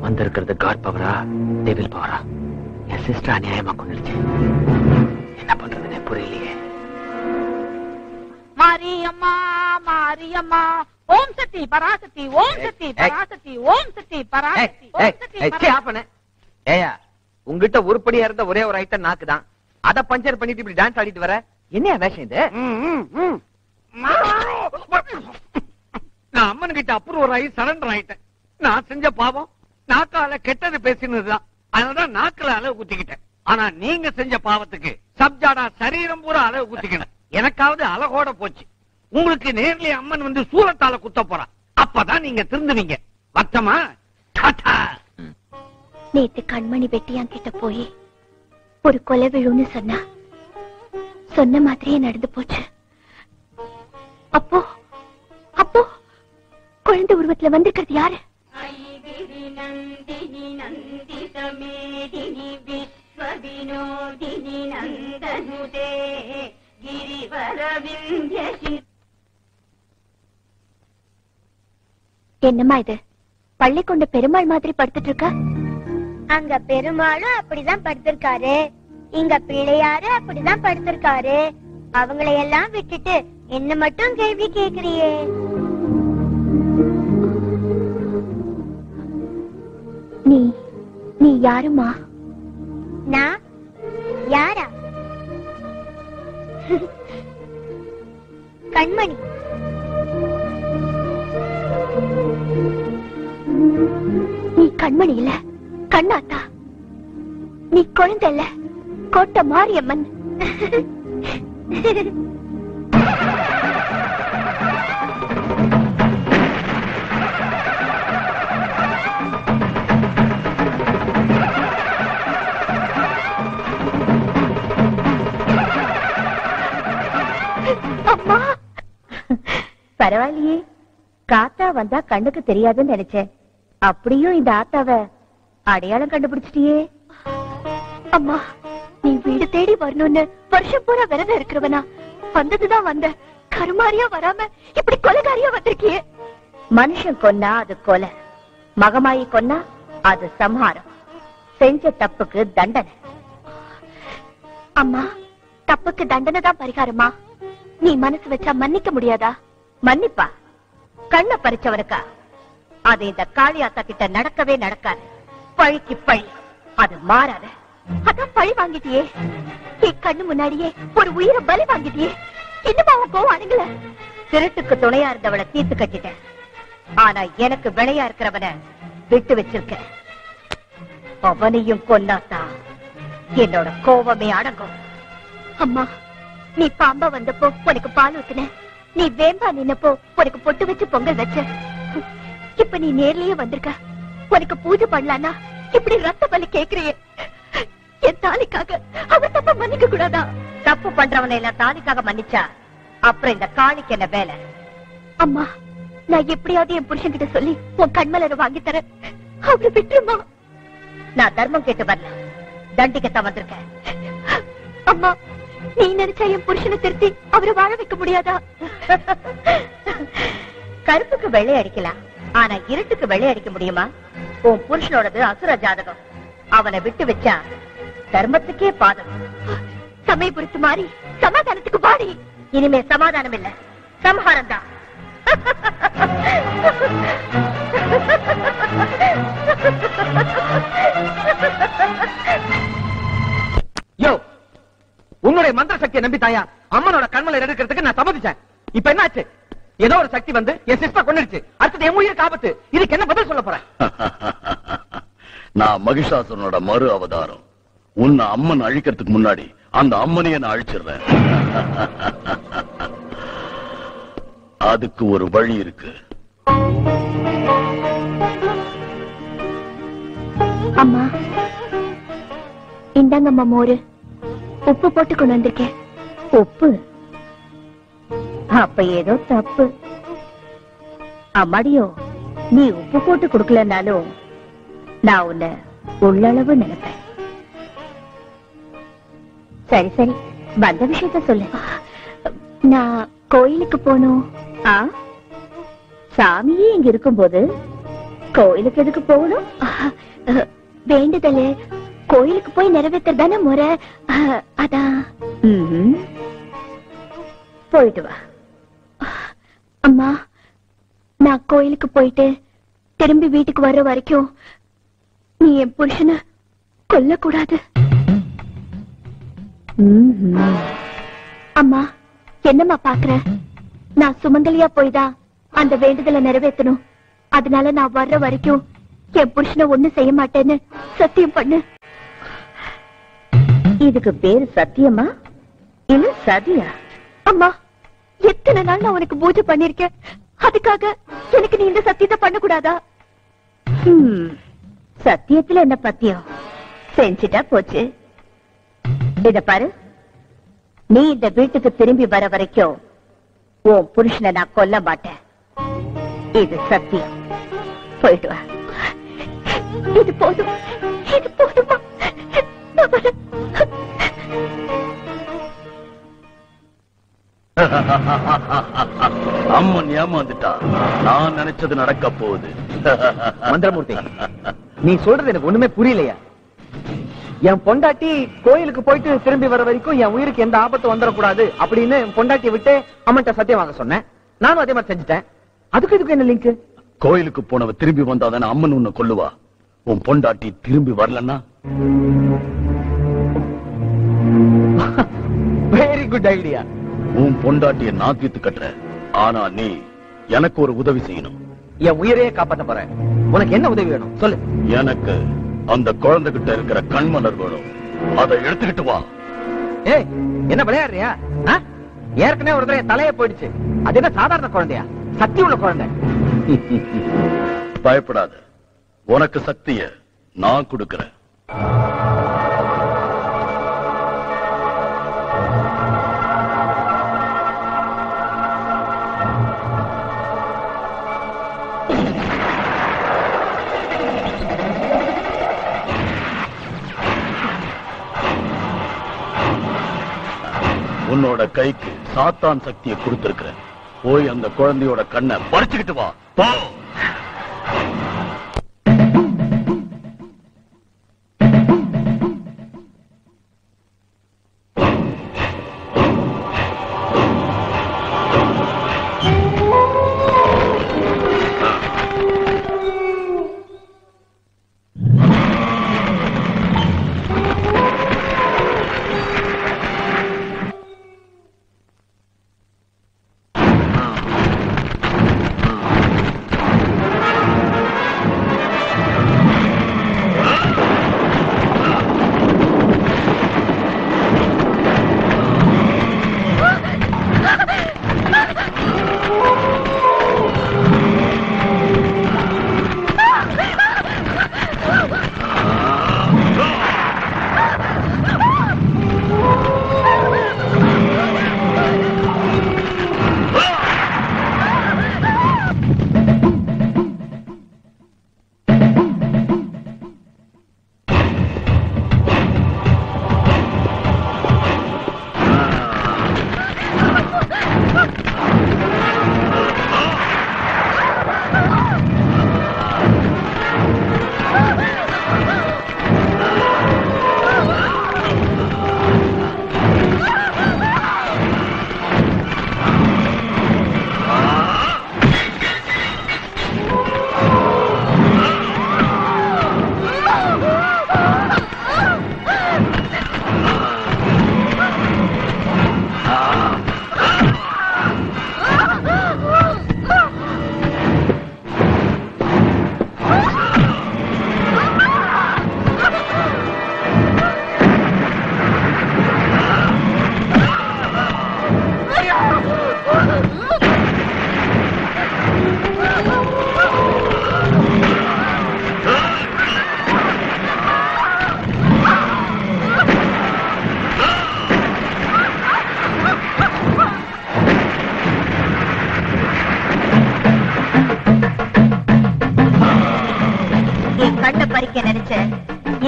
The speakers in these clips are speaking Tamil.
வந்திருக்கிறது காட் பவரா டெவில் பவரா? என் சிஸ்டர் அநியாயமா கொண்டுடுச்சு. என்ன பண்றதுன்னு புரியலையே. மாரியம்மா மாரியம்மா ஓம் சக்தி பராசக்தி ஓம் சக்தி பராசக்தி ஓம் சக்தி பராசக்தி ஓம் சக்தி. ஏயா உங்ககிட்ட உருப்படியா இருந்த ஒரே ஒரு ஐட்டம் நாக்குதான். அத பஞ்சர் பண்ணிட்டு இப்படி டான்ஸ் ஆடிட்டு வர. என்ன வேஷம் இது? நான் அம்மன் கிட்ட அப்ரூவர் ஆகி சரண்டர் ஆயிட்டேன். நான் செஞ்ச பாவம் நாக்கால கெட்டது பேசினதுதான். அதனாலதான் நாக்குல அளவு குத்திக்கிட்டேன். ஆனா நீங்க செஞ்ச பாவத்துக்கு சப்ஜாடா சரீரம் பூரா அளவு குத்திக்கணும். எனக்காவது அழகோட போச்சு. உங்களுக்கு நேர்லயே அம்மன் வந்து சூரத்தால குத்த போறா. அப்பதான் நீங்க திருந்துவீங்க. வட்டமா நேத்து கண்மணி வெட்டியான் கிட்ட போய் ஒரு கொலை விழுன்னு சொன்ன மாதிரியே நடந்து போச்சு. அப்போ அப்போ குழந்தை உருவத்துல வந்திருக்கிறது யாரு? நந்தினி நந்தித மேதினி விஸ்வ வினோதினி நந்தனுதே கிரிவர விந்தியசி. என்னம்மா இது? பள்ளி கொண்ட பெருமாள் மாதிரி படுத்துட்டு இருக்க. அங்க பெருமாளும் அப்படிதான் படுத்திருக்காரு, இங்க பிள்ளையாரும் அப்படிதான் படுத்திருக்காரு. அவங்களை எல்லாம் விட்டுட்டு என்ன மட்டும் கேள்வி கேக்குறியே? நீ யாருமா? நான் யாரா? கண்மணி. நீ கண்மணி இல்ல, கண்ணாத்தா. நீ குழந்தை இல்ல, கோட்டை மாரியம்மன். அம்மா, பரவாயில்லையே, காத்தா வந்தா கண்ணுக்கு தெரியாதுன்னு நினைச்சேன். அப்படியும் இந்த ஆத்தாவ அடையாளம் கண்டுபிடிச்சிட்டியே. அம்மா, நீ வீடு தேடி வரணும்னு வருஷம் பூரா விரதம் இருக்கிறவனா? வந்ததுதான் வந்த, கருமாரியா வராம இப்படி கொலைகாரியா வந்திருக்கியே. மனுஷன் கொன்னா அது கொலை, மகமாயி கொன்னா அது சம்ஹாரம். செஞ்ச தப்புக்கு தண்டனை. அம்மா, தப்புக்கு தண்டனை தான் பரிகாரமா? நீ மனசு வச்சா மன்னிக்க முடியாதா? மன்னிப்பா? கண்ண பறிச்சவனுக்கா? அது இந்த காளியாத்தா கிட்ட நடக்கவே நடக்காது. பழிக்கு பழி, அது மாறாத. அதான் பழி வாங்கிட்டியே, என் கண்ணு முன்னாடியே ஒரு உயிரை பலி வாங்கிட்டியே. இன்னும் அவன் கோவம் அணுங்கல. திருட்டுக்கு துணையா இருந்தவளை தீர்த்து கட்டிட்டேன். ஆனா எனக்கு விளையா இருக்கிறவன விட்டு வச்சிருக்க. அவனையும் கொன்னாத்தா என்னோட கோவமே அடங்கும். அம்மா, நீ பாம்பா வந்தப்போ உனக்கு பால் ஊத்துன, நீ வேம்பா நின்னப்போ உனக்கு பொட்டு வச்சு பொங்கல் வச்ச. இப்ப நீ நேர்லயே வந்திருக்க, உனக்கு பூஜை பண்ணலான்னா இப்படி ரத்த பலி கேக்குறியே. என் தாலிக்காக அவன் தப்ப மன்னிக்க கூடாதா? தப்பு பண்றவனை எல்லாம் தாலிக்காக மன்னிச்சா அப்புறம் இந்த காளிக்கு என்ன வேலை? அம்மா, நான் எப்படியாவது என் புருஷன் கிட்ட சொல்லி உன் கண்மலரை வாங்கி தரேன். அவரை விட்டுருமா? நான் தர்மம் கேட்டு வரல, தண்டிக்கத்தான் வந்திருக்கேன். அம்மா, நீ நினைச்சா என் புருஷனை திருத்தி அவரை வாழ வைக்க முடியாதா? கருப்புக்கு வெள்ளை அடிக்கலாம், ஆனா இருட்டுக்கு வெள்ளை அடிக்க முடியுமா? உன் புருஷனோடது அசுர ஜாதகம். அவனை விட்டு வச்சா தர்மத்துக்கே பாதம். சமயபுரத்து மாறி சமாதானத்துக்கு பாடி. இனிமே சமாதானம் இல்ல, சம்ஹாரம் தான். யோ, உன்னுடைய மந்திர சக்தியை நம்பி தாயா அம்மனோட கண்மலை எடுக்கிறதுக்கு நான் சம்மதிச்சேன். இப்ப என்ன ஆச்சு? ஏதோ ஒரு சக்தி வந்து என் சிஸ்டர் கொன்னுடுச்சு. அடுத்தது என் உயிருக்கு ஆபத்து. இதுக்கு என்ன பதில் சொல்ல போறேன்? நான் மகிஷாசுரனோட மறு அவதாரம். உன்னை அம்மன் அழிக்கிறதுக்கு முன்னாடி அந்த அம்மனையே நான் அழிச்சிடுறேன். அதுக்கு ஒரு வழி இருக்கு. அம்மா, இந்தாங்கம்மா மோரு. உப்பு போட்டு கொண்டு வந்திருக்கேன். உப்பு? அப்ப ஏதோ தப்பு. அம்மாடியோ, நீ உப்பு போட்டு கொடுக்கலனாலும் நான் உன்னை உள்ளளவு நினைப்பேன். சரி சரி, வந்த விஷயத்த சொல்லு. நான் கோயிலுக்கு போனோம். சாமியே இங்க இருக்கும்போது கோயிலுக்கு எதுக்கு போகணும்? வேண்டுதல் கோயிலுக்கு போய் நிறைவேற்றதானே முறை. அதான். போயிட்டு வா. அம்மா, நான் கோயிலுக்கு போயிட்டு திரும்பி வீட்டுக்கு வர்ற வரைக்கும் நீ என் புருஷனை கொல்லக்கூடாது. அம்மா, என்னம்மா பாக்குற? நான் சுமங்கலியா போய்தான் அந்த வேண்டுதலை நிறைவேற்றணும். அதனால நான் வர்ற வரைக்கும் என் புருஷனை ஒண்ணு செய்ய மாட்டேன்னு சத்தியம் பண்ணு. இதுக்கு பேரு சத்தியமா இல்ல சதியா? அம்மா, எத்தனை நாள் நான் உனக்கு பூஜை பண்ணிருக்கேன். அதுக்காக எனக்கு நீ இந்த சத்தியத்தை பண்ணக்கூடாதா? சத்தியத்துல என்ன பத்தியம்? செஞ்சுட்டா போச்சு. இத பாரு, நீ இந்த வீட்டுக்கு திரும்பி வர வரைக்கும் உன் புருஷனை நான் கொல்ல மாட்டேன். இது சத்தியம். போயிட்டு வா. இது போதும், இது போதுமா? அம்மன் ஏமாந்துட்டா. நான் நினைச்சது நடக்க போகுது. மந்திரமூர்த்தி, நீ சொல்றது எனக்கு ஒண்ணுமே புரியலையா? என் பொண்டாட்டி கோயிலுக்கு போயிட்டு திரும்பி வர வரைக்கும் என் உயிருக்கு எந்த ஆபத்து வந்துடக்கூடாது அப்படின்னு பொண்டாட்டியை விட்டு அம்மன்ட்ட சத்தியம் வாங்க சொன்னேன். நானும் அதே மாதிரி செஞ்சுட்டேன். அதுக்கு இதுக்கு என்ன லிங்க்? கோயிலுக்கு போனவ திரும்பி வந்தாதானே அம்மன் உன்னை கொல்லுவா. உன் பொண்டாட்டி திரும்பி வரலன்னா? Very good idea. உன் பொண்டாட்டிய நான் தீர்த்து கட்டுற. ஆனா நீ எனக்கு ஒரு உதவி செய்யணும். என் உயிரையே காப்பாற்ற போறேன். உனக்கு என்ன உதவி வேணும் சொல்லு. எனக்கு அந்த குழந்தைகிட்ட இருக்கிற கண்மலர் வேணும். அதை எடுத்துக்கிட்டு வா. ஏய், என்ன விளையாடுறியா? ஏற்கனவே ஒரு தடவை தலையே போயிடுச்சு. அது என்ன சாதாரண குழந்தையா? சக்தி உள்ள குழந்தை. பயப்படாத, உனக்கு சக்திய நான் கொடுக்கிறேன். உன்னோட கைக்கு சாத்தான் சக்தியை கொடுத்திருக்கிறேன். போய் அந்த குழந்தையோட கண்ணை பறிச்சுக்கிட்டு வா. போ.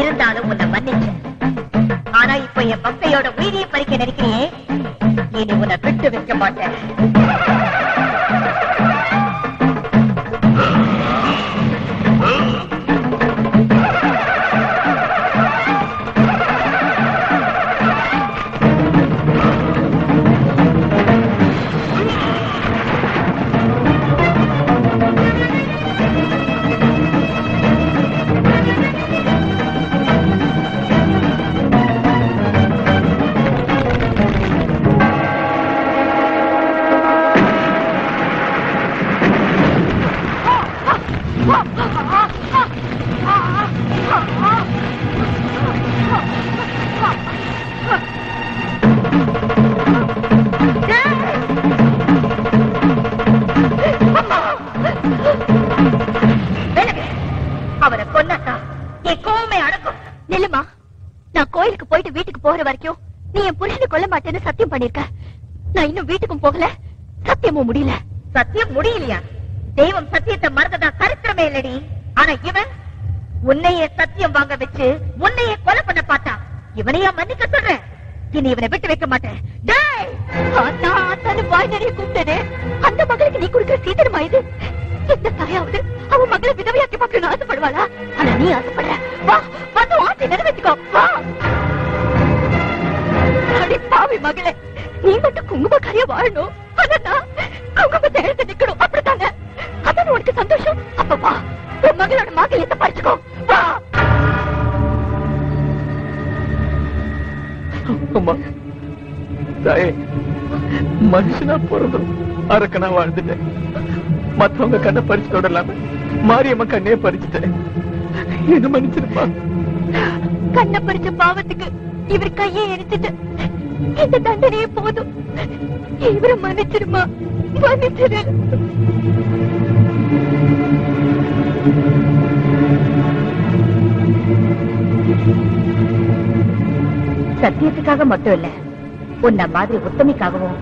இருந்தாலும் உன்னை மன்னிச்சேன். ஆனா இப்ப என் பக்கையோட உயிரியை பறிக்க நினைக்கிறியே, இனி உன்னை விட்டு வைக்க மாட்டேன். அவரை கொன்னாக்கா என் கோவமே அடக்கும். நில்லுமா, நான் கோயிலுக்கு போயிட்டு வீட்டுக்கு போற வரைக்கும் நீ என் புருஷனை கொல்ல மாட்டேன்னு சத்தியம் பண்ணிருக்க. நான் இன்னும் வீட்டுக்கும் போகல, சத்தியமும் முடியல. சத்தியம் முடியலையா? தெய்வம் சத்தியத்தை மறந்ததா சரித்திரமே இல்லடி. ஆனா இவன் உன்னையே சத்தியம் வாங்க வச்சு உன்னையே கொலை பண்ண பார்த்தா இவனையா மன்னிக்க சொல்றேன்? இனி இவனை விட்டு வைக்க மாட்டேன். வாய் நிறைய கூப்பிட்டது அந்த மகளுக்கு நீ கொடுக்கிற சீதனமா இது? எந்த தாயாவது அவன் மகளை விதவையாக்கி பார்க்கணும்னு ஆசைப்படுவாளா? ஆனா நீ ஆசைப்படுற. வா வந்து ஆசை நிறைவேற்றிக்கோ. வா அடி பாவி மகளே, நீ மட்டும் குங்குமக்காரியா வாழணும். ஆனா நான் குங்குமத்தை எடுத்து நிக்கணும். அப்படித்தானே? அதான் உனக்கு சந்தோஷம். அப்ப வா, உன் மகளோட மாங்கல்யத்தை பறிச்சுக்கோ. வா. அம்மா தாயே, மனுஷனா பிறந்தும் அரக்கனா வாழ்ந்துட்டேன். மத்தவங்க கண்ணை பறிச்சு தொடரலாம மாரியம்மா கண்ணே பறிச்சுட்டேன். என்ன மன்னிச்சிருப்பா. கண்ணை பறிச்ச பாவத்துக்கு இவர் கையை எரிச்சிட்டு இந்த தண்டனையே போதும். இவரை மன்னிச்சிருமா, மன்னிச்சிரு. சத்தியத்துக்காக மட்டும் இல்ல, உன்ன மாதிரி உத்தமிக்காகவும்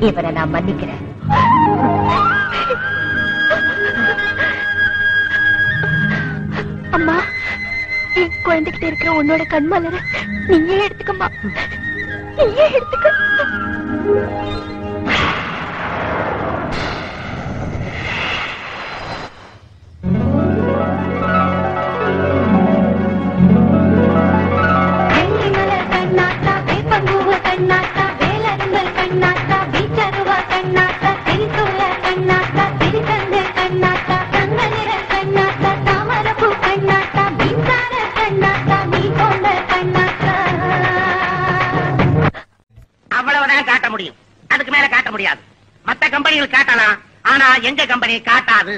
இவரை நான் மன்னிக்கிறேன். அம்மா, என் குழந்தைகிட்ட இருக்கிற உன்னோட கண்மலர நீயே எடுத்துக்கம்மா, நீயே எடுத்துக்க. அவ்வளவுதான் காட்ட முடியும், அதுக்கு மேல காட்ட முடியாது. மத்த கம்பெனிகள் காட்டலாம், ஆனா எங்க கம்பெனி காட்டாது.